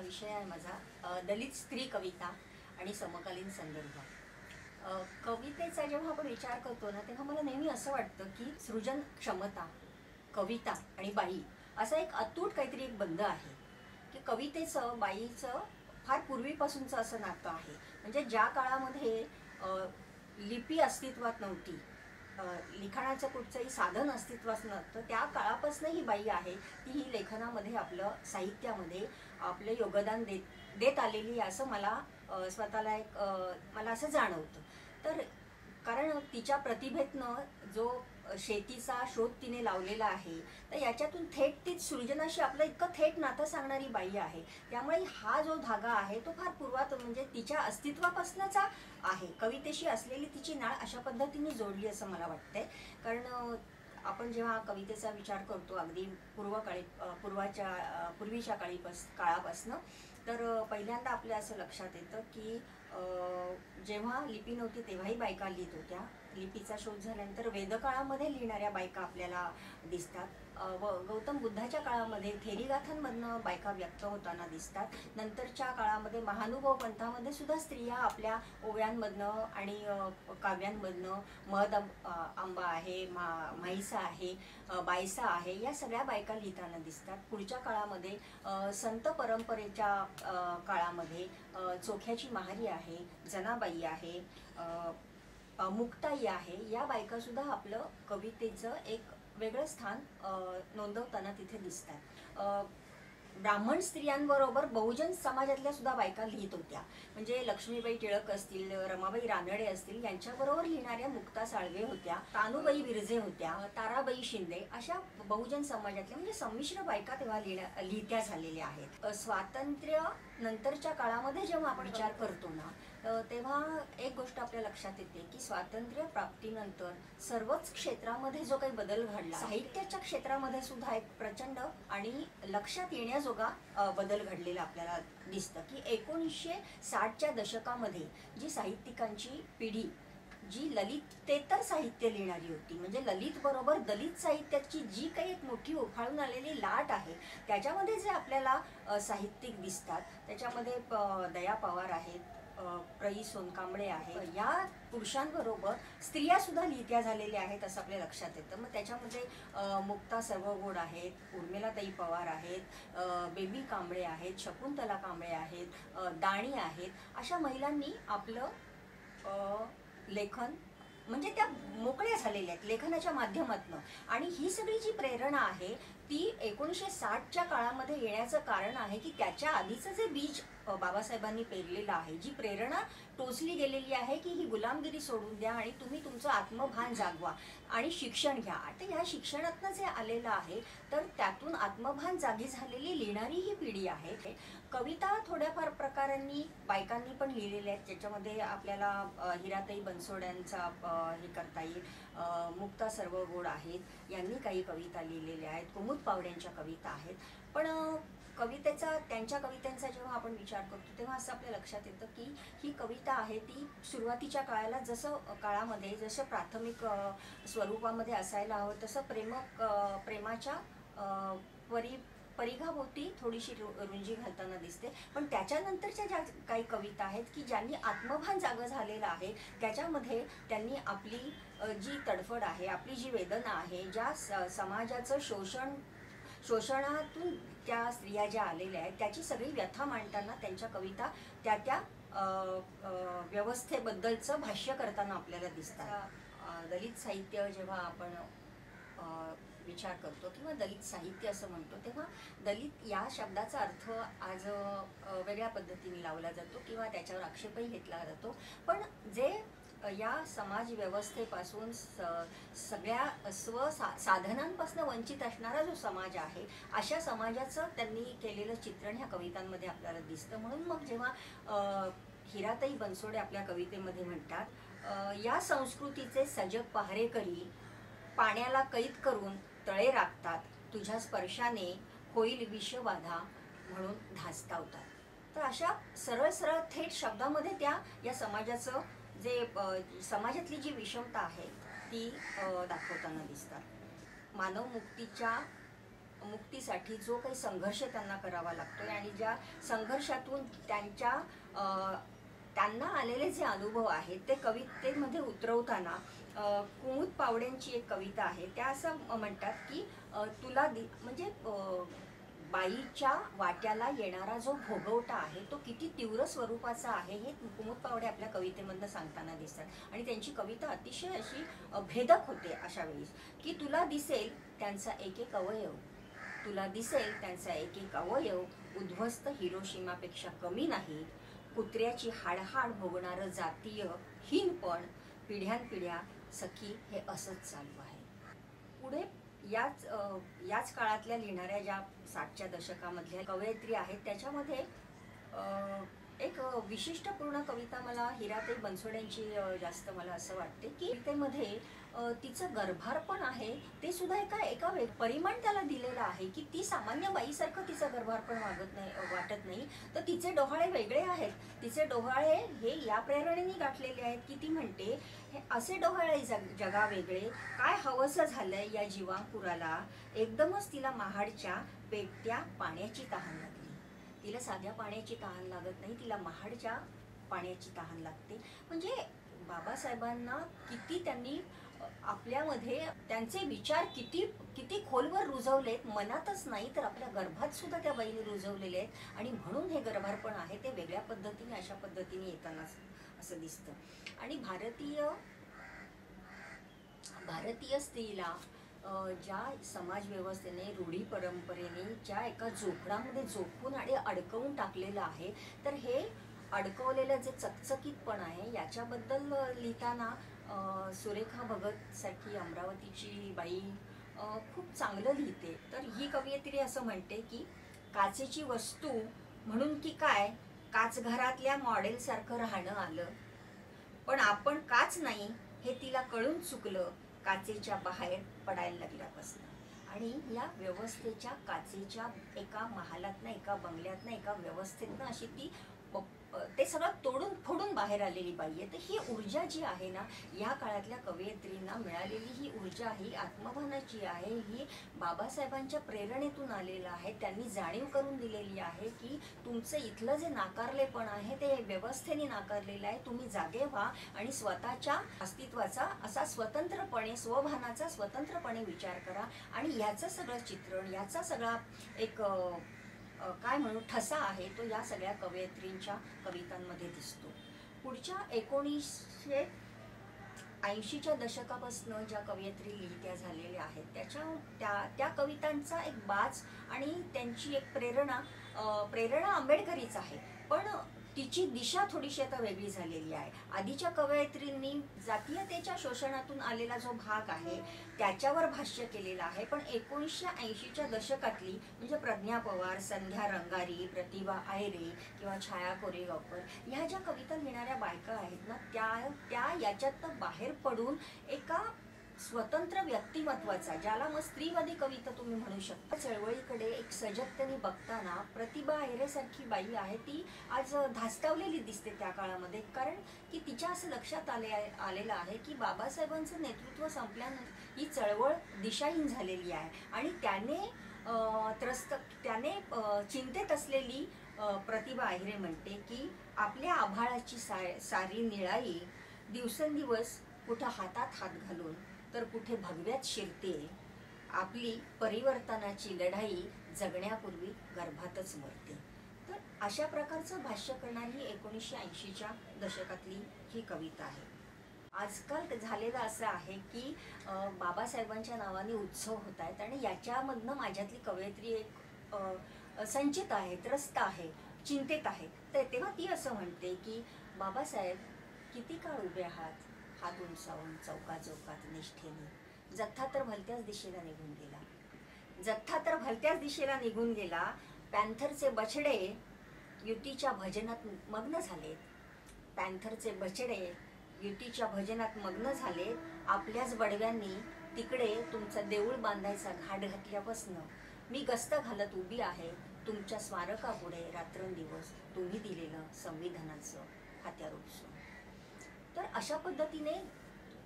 विषय आहे माझा दलित स्त्री कविता आणि समकालीन संदर्भ। कवितेचा जेव्हा आपण विचार करतो ना तेव्हा मला नेहमी असं वाटतं की सृजन क्षमता, कविता आणि बाई असा एक अतूट काहीतरी एक बंध आहे की कवितेचं बाईचं फार पूर्वीपासूनचं असं नातं आहे। म्हणजे ज्या काळामध्ये लिपी अस्तित्वात नव्हती, लिखाणाचं कुठचंही साधन अस्तित्वात नव्हतं, त्या काळापासून ही बाई आहे ती ही लेखनामध्ये आपलं साहित्यामध्ये आपले योगदान देत आलेली असं मला स्वतःला एक मला असं जाणवतं। तर कारण तिच्या प्रतिभेतनं जो शेतीचा शोध तिने लावलेला आहे, तर याच्यातून थेट ती सृजनाशी आपलं इतकं थेट नातं सांगणारी बाई आहे। त्यामुळे हा जो धागा आहे तो फार पूर्वात म्हणजे तिच्या अस्तित्वापासूनचा आहे। कवितेशी असलेली तिची नाळ अशा पद्धतीने जोडली असं मला वाटतंय। कारण आपण जेव्हा कवितेचा विचार करतो अगदी पूर्वीच्या काळापासून, तर पहिल्यांदा आपल्या असं लक्षात येतं की जेव्हा लिपी नव्हती तेव्हाही बायका लिहित होत्या। लिपीचा शोध झाल्यानंतर वेदकाळामध्ये लिहिणाऱ्या बायका आपल्याला दिसतात। गौतम बुद्धाच्या काळामध्ये थेरीगाथांमधनं बायका व्यक्त होताना दिसतात। नंतरच्या काळामध्ये महानुभाव पंथामध्ये सुद्धा स्त्रिया आपल्या ओव्यांमधनं आणि काव्यांमधनं महद आंबा आहे, म्हैसा आहे, बायसा आहे, या सगळ्या बायका लिहिताना दिसतात। पुढच्या काळामध्ये संत परंपरेच्या काळामध्ये चोख्याची महारी आहे, जनाबाई आहे, मुक्ताई आहे, या बायका सुद्धा आपलं कवितेचं एक वेगळं स्थान नोंदवताना तिथे दिसतात। ब्राह्मण स्त्रियांबरोबर बहुजन समाजातल्या सुद्धा बायका लिहित होत्या। म्हणजे लक्ष्मीबाई टिळक असतील, रमाबाई रानडे असतील, यांच्याबरोबर लिहिणाऱ्या मुक्ता साळवे होत्या, तानुबाई विरजे होत्या, ताराबाई शिंदे, अशा बहुजन समाजातल्या म्हणजे संमिश्र बायका तेव्हा लिहित्या झालेल्या आहेत। स्वातंत्र्य नंतरच्या काळामध्ये जेव्हा आपण विचार करतो ना तेव्हा एक गोष्ट आपल्या लक्षात येते की स्वातंत्र्य प्राप्तीनंतर सर्वच क्षेत्रामध्ये जो काही बदल घडला, साहित्याच्या क्षेत्रामध्ये सुद्धा एक प्रचंड आणि लक्षात येण्याजोगा बदल घडलेला आपल्याला दिसतं की 1960च्या दशकामध्ये जी साहित्यिकांची पिढी जी ललितेतर साहित्य लिहिणारी होती, म्हणजे ललित बरोबर दलित साहित्याची जी काही एक मोठी उफाळून आलेली लाट आहे, त्याच्यामध्ये जे आपल्याला साहित्यिक दिसतात त्याच्यामध्ये दया पवार आहेत, प्रई सोनकांबळे आहे, या पुरुषांबरोबर स्त्रिया सुद्धा लिहित्या झालेल्या आहेत असं आपल्या लक्षात येतं। मग त्याच्यामध्ये मुक्ता सर्वगोड आहेत, उर्मिलाताई पवार आहेत, बेबी कांबळे आहेत, शकुंतला कांबळे आहेत, दाणी आहेत, अशा महिलांनी आपलं लेखन म्हणजे त्या मोकळ्या झालेल्या आहेत लेखनाच्या माध्यमातून। आणि ही सगळी जी प्रेरणा आहे ती 1960च्या काळामध्ये येण्याचं कारण आहे की त्याच्या आधीचं जे बीज बाबासाहेबांनी पेरलेलं आहे, जी प्रेरणा टोचली गेलेली आहे की ही गुलामगिरी सोडून द्या आणि तुम्ही तुमचं आत्मभान जागवा आणि शिक्षण घ्या। आता ह्या शिक्षणातनं जे आलेलं आहे तर त्यातून आत्मभान जागी झालेली लिहिणारी ही पिढी आहे। कविता थोड्याफार प्रकारांनी बायकांनी पण लिहिलेल्या आहेत, ज्याच्यामध्ये आपल्याला हिराताई बनसोड्यांचा हे करता येईल, मुक्ता सर्वगोड आहेत, यांनी काही कविता लिहिलेल्या आहेत, कुमुद पावड्यांच्या कविता आहेत। पण त्यांच्या कवितांचा जेव्हा आपण विचार करतो तेव्हा असं आपल्या लक्षात येतं की ही कविता आहे ती सुरुवातीच्या काळामध्ये जसं प्राथमिक स्वरूपामध्ये असायला हवं तसं प्रेमाच्या परिघाभोवती थोडीशी रुंजी घालताना दिसते। पण त्याच्यानंतरच्या ज्या काही कविता आहेत की ज्यांनी आत्मभान जागं झालेलं आहे, त्याच्यामध्ये त्यांनी आपली जी तडफड आहे, आपली जी वेदना आहे, ज्या समाजाचं शोषणातून त्या स्त्रिया ज्या आलेल्या आहेत त्याची सगळी व्यथा मांडताना त्यांच्या कविता त्या व्यवस्थेबद्दलचं भाष्य करताना आपल्याला दिसतात। दलित साहित्य जेव्हा आपण विचार करतो किंवा दलित साहित्य असं म्हणतो तेव्हा दलित या शब्दाचा अर्थ आज वेगळ्या पद्धतीने लावला जातो किंवा त्याच्यावर आक्षेपही घेतला जातो। पण जे या समाज व्यवस्थेपासून सगळ्या साधनांपासून वंचित असणारा जो समाज आहे, अशा समाजाचं त्यांनी केलेलं चित्रण ह्या कवितांमध्ये आपल्याला दिसतं। म्हणून मग जेव्हा हिराताई बनसोडे आपल्या कवितेमध्ये म्हणतात, या संस्कृतीचे सजग पहारेकरी पाण्याला कैद करून तळे राखतात, तुझ्या स्पर्शाने होईल विषबाधा म्हणून धास्तावतात। तर अशा सरळ सरळ थेट शब्दामध्ये त्या या समाजाचं समाजातली जी विषमता आहे ती दाखवताना दिसतात। मानव मुक्तीच्या मुक्तीसाठी जो काही संघर्ष त्यांना करावा लागतोय आणि ज्या संघर्षातून त्यांना आलेले जे अनुभव आहेत ते कवितेमध्ये उतरवताना कुमुद पावडेंची एक कविता आहे. त्या असं म्हणतात की म्हणजे बाईच्या वाट्याला येणारा जो भोगवटा आहे तो किती तीव्र स्वरूपाचा आहे हे कुमुद पावडे आपल्या कवितेमधनं सांगताना दिसतात. आणि त्यांची कविता अतिशय अशी भेदक होते अशा वेळेस की तुला दिसेल त्यांचा एक एक अवयव, तुला दिसेल त्यांचा एक एक अवयव उद्ध्वस्त हिरोशिमापेक्षा कमी नाही. कुत्र्याची हाडहाड भोगणारं जातीय हीनपण पिढ्यानपिढ्या सखी हे असंच चालू आहे. पुढे याच काळातल्या लिहिणाऱ्या ज्या 60च्या दशकामधल्या कवयित्री आहेत त्याच्यामध्ये एक विशिष्टपूर्ण कविता मला हिराताई बनसोडेंची जास्त मला असं वाटते की कवितेमध्ये तिचं गर्भारपण आहे ते सुद्धा एका परिमाण त्याला दिलेलं आहे की ती सामान्य बाईसारखं तिचं गर्भारपण वाटत नाही. तर तिचे डोहाळे वेगळे आहेत. तिचे डोहाळे हे या प्रेरणेने गाठलेले आहेत की ती म्हणते हे असे डोहाळे जगा वेगळे काय हवंसं झालंय या जीवांकुराला, एकदमच तिला महाडच्या पेटत्या पाण्याची तहान लागली. तिला साध्या पाण्याची तहान लागत नाही, तिला महाडच्या पाण्याची तहान लागते. म्हणजे बाबासाहेबांना किती त्यांनी आपल्यामध्ये त्यांचे विचार किती खोलवर रुजवलेत, मनातच नाही तर आपल्या गर्भात सुद्धा त्या बाईने रुजवलेले आहेत. आणि म्हणून हे गर्भारपण आहे ते वेगळ्या पद्धतीने अशा पद्धतीने येताना असं दिसतं. आणि भारतीय स्त्रीला ज्या समाज व्यवस्थेने रूढी परंपरेने ज्या एका जोखडामध्ये जोखून आणि अडकवून टाकलेलं आहे, तर हे अडकवलेलं जे चकचकीतपण आहे याच्याबद्दल लिहिताना सुरेखा भगत सारखी अमरावतीची बाई खूप चांगलं लिहिते. तर ही कवयित्री असं म्हणते की काचेची वस्तू म्हणून की काय काचघरातल्या मॉडेलसारखं राहणं आलं, पण आपण काच नाही हे तिला कळून चुकलं काचेच्या बाहेर पडायला लागल्यापासून. आणि या व्यवस्थेच्या काचेच्या एका महालातनं एका बंगल्यातनं एका व्यवस्थेतनं अशी ती ते सगळं तोडून फोडून बाहेर आलेली बाई आहे. तर ही ऊर्जा जी आहे ना या काळातल्या कवयित्रींना मिळालेली ही ऊर्जा ही आत्मभानाची आहे, ही बाबासाहेबांच्या प्रेरणेतून आलेलं आहे. त्यांनी जाणीव करून दिलेली आहे की तुमचं इथलं जे नाकारलेपण आहे ते व्यवस्थेने नाकारलेलं आहे. तुम्ही जागे व्हा आणि स्वतःच्या अस्तित्वाचा असा स्वतंत्रपणे स्वभानाचा स्वतंत्रपणे विचार करा. आणि याचं सगळं चित्रण याचा सगळा एक काय म्हणू ठसा आहे तो या सगळ्या कवयित्रींच्या कवितांमध्ये दिसतो. पुढच्या 1980च्या दशकापासून ज्या कवयित्री लिहित्या झालेल्या आहेत त्या कवितांचा एक बाज आणि त्यांची एक प्रेरणा आंबेडकरीच आहे, पण तिची दिशा थोडीशी आता वेगळी झालेली आहे. आधीच्या कवयित्रींनी जातीयतेच्या शोषणातून आलेला जो भाग आहे त्याच्यावर भाष्य केलेलं आहे, पण 1980च्या दशकातली म्हणजे प्रज्ञा पवार, संध्या रंगारी, प्रतिभा आयरे किंवा छाया कोरेगावकर ह्या ज्या कविता लिहिणाऱ्या बायका आहेत ना त्या याच्यातनं बाहेर पडून एका स्वतंत्र व्यक्तिमत्वाचा, ज्याला मग स्त्रीवादी कविता तुम्ही म्हणू शकता, चळवळीकडे एक सजगतेने बघताना प्रतिभा आयरेसारखी बाई आहे ती आज धास्तावलेली दिसते त्या काळामध्ये. कारण की तिच्या असं लक्षात आलेलं आहे की बाबासाहेबांचं नेतृत्व संपल्यानंतर ही चळवळ दिशाहीन झालेली आहे. आणि त्याने चिंतेत असलेली प्रतिभा आहिरे म्हणते की आपल्या आभाळाची सारी निळाई दिवसेंदिवस कुठं हातात हात घालून तर कुठे भगव्यात शिरते, आपली परिवर्तनाची लढाई जगण्यापूर्वी गर्भातच मरते. तर अशा प्रकारचं भाष्य करणारी 1980च्या दशकातली ही कविता आहे. आजकाल झालेलं असं आहे की बाबासाहेबांच्या नावाने उत्सव होत आहेत आणि याच्यामधनं माझ्यातली कवयित्री एक संचित आहे, त्रस्त आहे, चिंतेत आहे. तर तेव्हा ती असं म्हणते की बाबासाहेब किती काळ उभे आहात हात उंचावून चौकाचौकात निष्ठेने, जथ्था तर भलत्याच दिशेला निघून गेला. पॅन्थरचे बछडे युतीच्या भजनात मग्न झाले. आपल्याच बडव्यांनी तिकडे तुमचं देऊळ बांधायचा घाट घातल्यापासून मी गस्त घालत उभी आहे तुमच्या स्मारकापुढे रात्रंदिवस तुम्ही दिलेलं संविधानाचं हात्यार उपसून. तर अशा पद्धतीने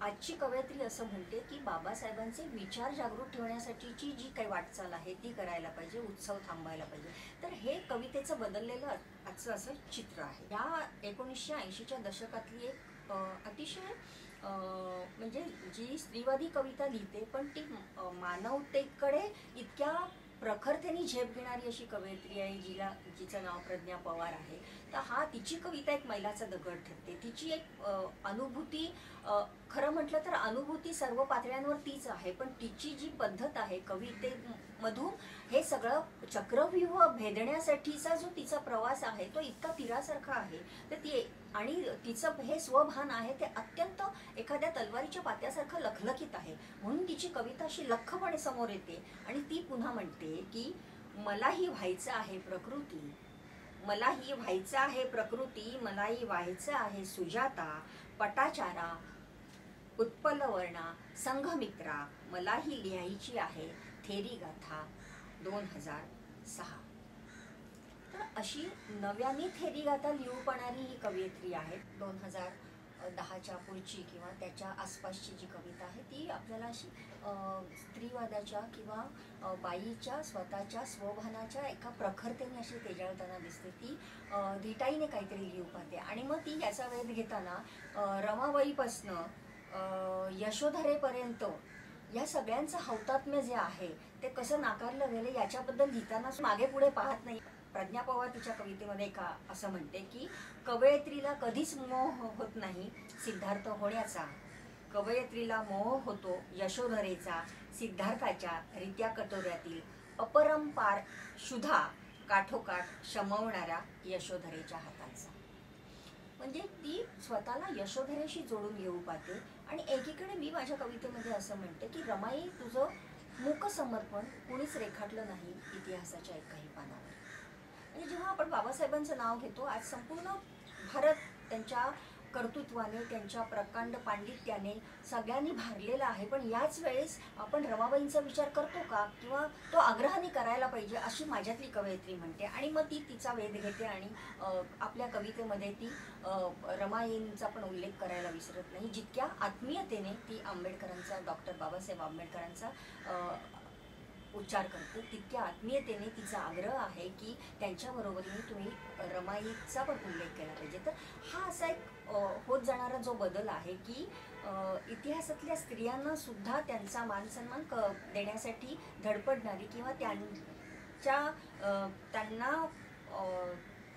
आजची कवयित्री असं म्हणते की बाबासाहेबांचे विचार जागृत ठेवण्यासाठीची जी काही वाटचाल आहे ती करायला पाहिजे, उत्सव थांबायला पाहिजे. तर हे कवितेचं बदललेलं आजचं असं चित्र आहे. या 1980च्या दशकातली एक अतिशय म्हणजे जी स्त्रीवादी कविता लिहिते पण ती मानवतेकडे इतक्या प्रखरतेने झेप घेणारी अशी कवयित्री आहे, जिचं नाव प्रज्ञा पवार आहे. तर तिची कविता एक मैलाचा दगड ठरते. तिची एक अनुभूती, खरं म्हटलं तर अनुभूती सर्व पातळ्यांवर तीच आहे, पण तिची जी पद्धत आहे कवितेमधून हे सगळं चक्रव्यूह भेदण्यासाठीचा जो तिचा प्रवास आहे तो इतका तीरासारखा आहे. तर ती आणि तिचं हे स्वभान आहे ते अत्यंत एखाद्या तलवारीच्या पात्यासारखं लखलखीत आहे. म्हणून तिची कविता अशी लख्खपणे समोर येते आणि ती पुन्हा म्हणते की मलाही व्हायचं आहे प्रकृती, मलाही व्हायचं आहे प्रकृती, मलाही व्हायचं आहे सुजाता, पटाचारा, उत्पलवर्णा, संघमित्रा, मलाही लिहायची आहे थेरी गाथा 2006. तर अशी नव्याने थेरी गाथा लिहू पाहणारी ही कवयित्री आहे. 2010च्या पुढची किंवा त्याच्या आसपासची जी कविता आहे ती आपल्याला अशी स्त्रीवादाच्या किंवा बाईच्या स्वतःच्या स्वभानाच्या एका प्रखरतेने अशी तेजाळताना दिसते. ती धिटाईने काहीतरी लिहू पाहते आणि मग ती याचा वेध घेताना रमाबाईपासनं यशोधरेपर्यंत या सगळ्यांचं हौतात्म्य जे आहे ते कसं नाकारलं गेलं याच्याबद्दल लिहिताना मागे पुढे पाहत नाही. प्रज्ञा पवार तिच्या कवितेमध्ये असं म्हणते की कवयित्रीला कधीच मोह होत नाही सिद्धार्थ होण्याचा, कवयित्रीला मोह होतो यशोधरेचा, सिद्धार्थाच्या रित्या कटोऱ्यातील अपरंपार शुधा काठोकाठ शमवणाऱ्या यशोधरेच्या हातांचा. म्हणजे ती स्वतःला यशोधरेशी जोडून घेऊ पाहते. आणि एकीकडे मी माझ्या कवितेमध्ये असं म्हणते की रमाई, तुझं मूक समर्पण कुणीच रेखाटलं नाही इतिहासाच्या एकाही पानावर. म्हणजे जेव्हा आपण बाबासाहेबांचं नाव घेतो, आज संपूर्ण भारत त्यांच्या कर्तृत्वाने, त्यांच्या प्रकांड पांडित्याने सगळ्यांनी भारलेला आहे. पण याच वेळेस आपण रमाबाईंचा विचार करतो का, किंवा तो आग्रहाने करायला पाहिजे अशी माझ्यातली कवयित्री म्हणते. आणि मग ती तिचा वेध घेते आणि आपल्या कवितेमध्ये ती रमाईंचा पण उल्लेख करायला विसरत नाही. जितक्या आत्मीयतेने ती आंबेडकरांचा, डॉक्टर बाबासाहेब आंबेडकरांचा उच्चार करते, तितक्या आत्मीयतेने तिचा आग्रह आहे की त्यांच्याबरोबरीने तुम्ही रमाईचा पण उल्लेख केला पाहिजे. तर हा असा एक होत जाणारा जो बदल आहे की इतिहासातल्या स्त्रियांना सुद्धा त्यांचा मान सन्मान देण्यासाठी धडपडणारी किंवा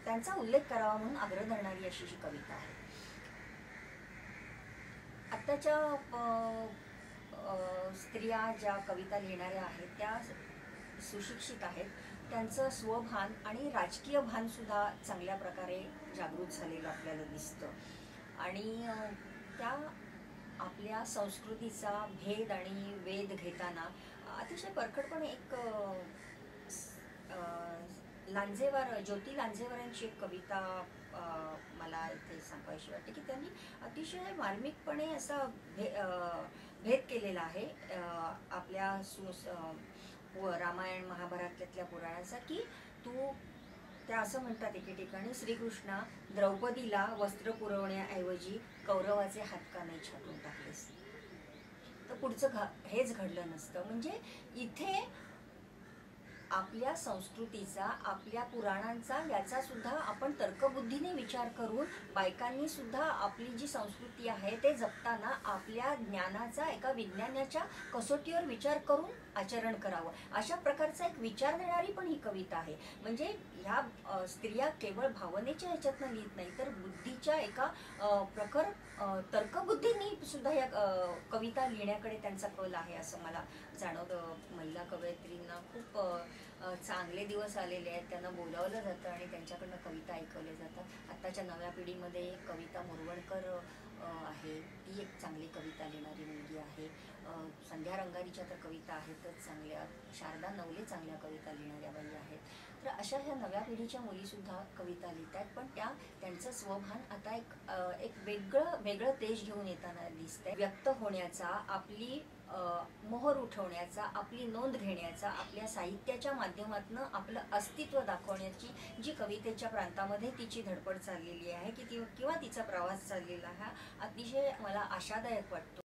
त्यांचा उल्लेख करावा म्हणून आग्रह धरणारी अशी ही कविता आहे. आत्ताच्या स्त्रिया ज्या कविता लिहिणाऱ्या आहेत त्या सुशिक्षित आहेत, त्यांचं स्वभान आणि राजकीय भान सुद्धा चांगल्या प्रकारे जागृत झालेलं आपल्याला दिसतं. आणि त्या आपल्या संस्कृतीचा भेद आणि वेध घेताना अतिशय परखडपणे एक ज्योती लांजेवारांची एक कविता मला इथे सांगायची वाटते की त्यांनी अतिशय मार्मिकपणे असा भेद केलेला आहे आपल्या रामायण महाभारतातल्या पुराणाचा. की त्या असं म्हणतात एके ठिकाणी, श्रीकृष्णा, द्रौपदीला वस्त्र पुरवण्याऐवजी कौरवाचे हात का नाही छाटून टाकलेस. तर पुढचं हेच घडलं नसतं. म्हणजे इथे आपल्या संस्कृतीचा, आपल्या पुराणांचा याचा सुद्धा आपण तर्कबुद्धीने विचार करून बायकांनी सुद्धा आपली जी संस्कृती आहे ते जपताना आपल्या ज्ञानाचा एका विज्ञानाच्या कसोटीवर विचार करून आचरण करावं, अशा प्रकारचा एक विचार देणारी पण ही कविता आहे. म्हणजे ह्या स्त्रिया केवळ भावनेच्या ह्याच्यातनं लिहित नाही, तर बुद्धीच्या एका प्रखर तर्कबुद्धीने सुद्धा या कविता लिहिण्याकडे त्यांचा कल आहे असं मला जाणवतं. महिला कवयित्रींना खूप चांगले दिवस आलेले आहेत, त्यांना बोलावलं जातं आणि त्यांच्याकडनं कविता ऐकवल्या जातात. आत्ताच्या नव्या पिढीमध्ये कविता मुरवणकर आहे, ती एक चांगली कविता लिहिणारी मुलगी आहे. संध्या रंगारीच्या तर कविता आहेतच चांगल्या, शारदा नवले चांगल्या कविता लिहिणाऱ्या बाई आहेत. तर अशा ह्या नव्या पिढीच्या मुलीसुद्धा कविता लिहित आहेत, पण त्यांचं स्वभान आता एक वेगळं तेज घेऊन येताना दिसतंय. व्यक्त होण्याचा, आपली मोहर उठवण्याचा, आपली नोंद घेण्याचा, आपल्या साहित्याच्या माध्यमातून आपलं अस्तित्व दाखवण्याची जी कवितेच्या प्रांतामध्ये तिची धडपड चाललेली आहे किंवा तिचा प्रवास चाललेला हा अतिशय मला आशादायक वाटतो.